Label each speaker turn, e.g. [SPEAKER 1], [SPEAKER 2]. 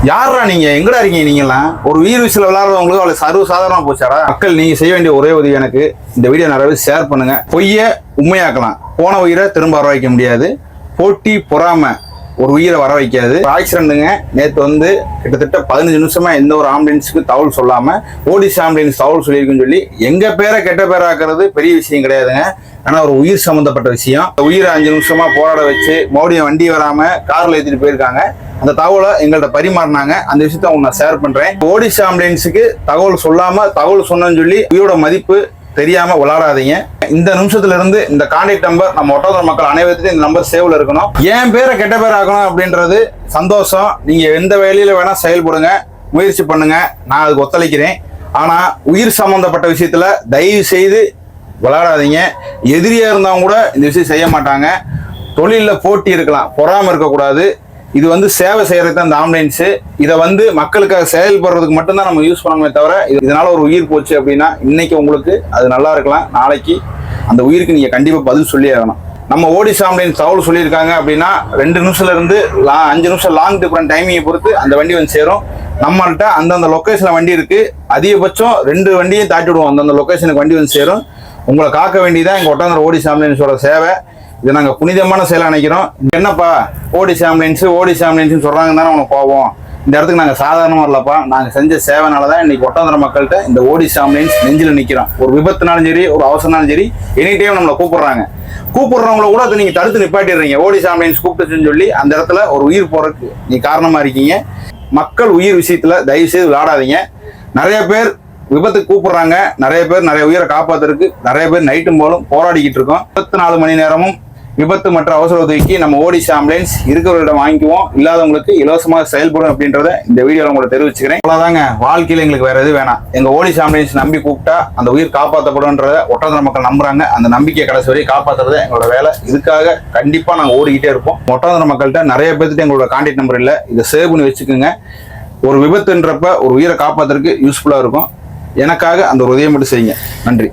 [SPEAKER 1] யாரா நீங்க எங்கடா இருக்கீங்க? நீங்களாம் ஒரு உயிர் விஷயம் விளையாடுறவங்களுக்கு அவ்வளவு சர்வசாதாரணமா போச்சாடா? மக்கள் நீங்க செய்ய வேண்டிய ஒரே உதவி, எனக்கு இந்த வீடியோ நிறைய ஷேர் பண்ணுங்க. பொய்ய உண்மையாக்கலாம். போன உயிரை திரும்ப வர வைக்க முடியாது. போட்டி பொறாம ஒரு உயிரை வர வைக்காது. ஆக்சிடென்ட்டுங்க. நேற்று கிட்டத்தட்ட 15 நிமிஷமா எந்த ஒரு ஆம்புலன்ஸுக்கு தகவல் சொல்லாம ஓடிசி ஆம்புலன்ஸ் தகவல் சொல்லியிருக்குன்னு சொல்லி எங்க பேரை கெட்ட பேராக்குறது பெரிய விஷயம் கிடையாதுங்க. ஆனா ஒரு உயிர் சம்பந்தப்பட்ட விஷயம். உயிரை 5 நிமிஷமா போராட வச்சு மறுபடியும் வண்டி வராம கார்ல ஏற்றிட்டு போயிருக்காங்க. அந்த தகவலை எங்கள்கிட்ட பரிமாறினாங்க. அந்த விஷயத்த உங்களுக்கு நான் ஷேர் பண்றேன். ஓடிசி ஆம்புலன்ஸுக்கு தகவல் சொல்லாம தகவல் சொன்னேன்னு சொல்லி உயிரோட மதிப்பு தெரியாம விளையாடாதீங்க. இந்த நிமிஷத்துல இருந்து இந்த கான்டாக்ட் நம்பர் நம்ம ஒட்டோதர மக்கள் அனைவருக்கும் இந்த நம்பர் சேவ்ல இருக்கணும். என் பேரை கெட்ட பேர் ஆகணும் அப்படின்றது சந்தோஷம். நீங்க எந்த வேலையில வேணா செயல்படுங்க, முயற்சி பண்ணுங்க, நான் அதுக்கு ஒத்துழைக்கிறேன். ஆனா உயிர் சம்பந்தப்பட்ட விஷயத்துல தயவு செய்து விளையாடாதீங்க. எதிரியா இருந்தவங்க கூட இந்த விஷயம் செய்ய மாட்டாங்க. தொழில போட்டி இருக்கலாம், பொறாம இருக்கக்கூடாது. இது சேவை செய்யறதுக்கு தான் இந்த ஆம்புலன்ஸ். இதை மக்களுக்காக செயல்படுறதுக்கு மட்டும்தான் நம்ம யூஸ் பண்ணணுமே தவிர இதனால ஒரு உயிர் போச்சு அப்படின்னா இன்னைக்கு உங்களுக்கு அது நல்லா இருக்கலாம், நாளைக்கு அந்த உயிருக்கு நீங்க கண்டிப்பா பதில் சொல்லி ஆகணும். நம்ம ஓடிசி ஆம்புலன்ஸ் தகவல் சொல்லியிருக்காங்க அப்படின்னா 2 நிமிஷத்துல இருந்து 5 நிமிஷம் லாங் டிஃபரண்ட் டைமிங்கை பொறுத்து அந்த வண்டி சேரும். நம்மள்கிட்ட அந்தந்த லொக்கேஷன்ல வண்டி இருக்கு. அதிகபட்சம் 2 வண்டியும் தாட்டி விடுவோம். அந்தந்த லொக்கேஷனுக்கு வண்டி சேரும். உங்களை காக்க வேண்டியதான் எங்க ஒட்டாந்தர ஓடிசி ஆம்புலன்ஸோட சேவை. இதை நாங்கள் புனிதமான செயலை நினைக்கிறோம். என்னப்பா ஓடிசி ஆம்புலன்ஸ் சொல்றாங்கன்னு தானே உனக்கு போவோம். இந்த இடத்துக்கு நாங்கள் சாதாரணமாக வரலப்பா. நாங்கள் செஞ்ச சேவைனால தான் இன்னைக்கு ஒட்டாந்தர மக்கள்கிட்ட இந்த ஓடிசி ஆம்புலன்ஸ் நெஞ்சில் நிற்கிறோம். ஒரு விபத்துனாலும் சரி, ஒரு அவசரம்னாலும் சரி, எனி டைம் நம்மளை கூப்பிடுறவங்கள கூட அதை நீங்கள் தடுத்து நிப்பாட்டிடுறீங்க. ஓடிசி ஆம்புலன்ஸ் கூப்பிட்டுச்சுன்னு சொல்லி அந்த இடத்துல ஒரு உயிர் போறதுக்கு நீ காரணமா இருக்கீங்க. மக்கள் உயிர் விஷயத்துல தயவு செய்து விளையாடாதீங்க. நிறைய பேர் விபத்துக்கு கூப்பிடுறாங்க. நிறைய பேர் நிறைய உயிரை காப்பாத்துறதுக்கு நிறைய பேர் நைட்டும் போலும் போராடிக்கிட்டு இருக்கோம். 24 மணி நேரமும் விபத்து மற்றும் அவசர உதவிக்கு நம்ம ஓடிசி ஆம்புலன்ஸ் இருக்கிறவர்களிடம் வாங்கிக்குவோம். இல்லாதவங்களுக்கு இலவசமாக செயல்படும் அப்படின்றத இந்த வீடியோவில் உங்களை தெரிவிச்சுக்கிறேன். அவ்வளோதாங்க. வாழ்க்கையில் எங்களுக்கு வேற எதுவும் வேணாம். எங்க ஓடிசி ஆம்புலன்ஸ் நம்பி கூப்பிட்டா அந்த உயிர் காப்பாற்றப்படும்ன்றத ஒட்டாந்தர மக்கள் நம்புறாங்க. அந்த நம்பிக்கையை கடைசி வரையும் காப்பாற்றுறது எங்களோட வேலை. இதுக்காக கண்டிப்பா நாங்கள் ஓடிக்கிட்டே இருப்போம். ஒட்டாந்தர மக்கள்கிட்ட நிறைய பேர்த்துட்டு எங்களோட கான்டாக்ட் நம்பர் இல்லை. இதை சேவ் பண்ணி வச்சுக்கோங்க. ஒரு விபத்துன்றப்ப ஒரு உயிரை காப்பாற்றுறதுக்கு யூஸ்ஃபுல்லா இருக்கும். எனக்காக அந்த ஒரு உதவியை மட்டும் செய்யுங்க. நன்றி.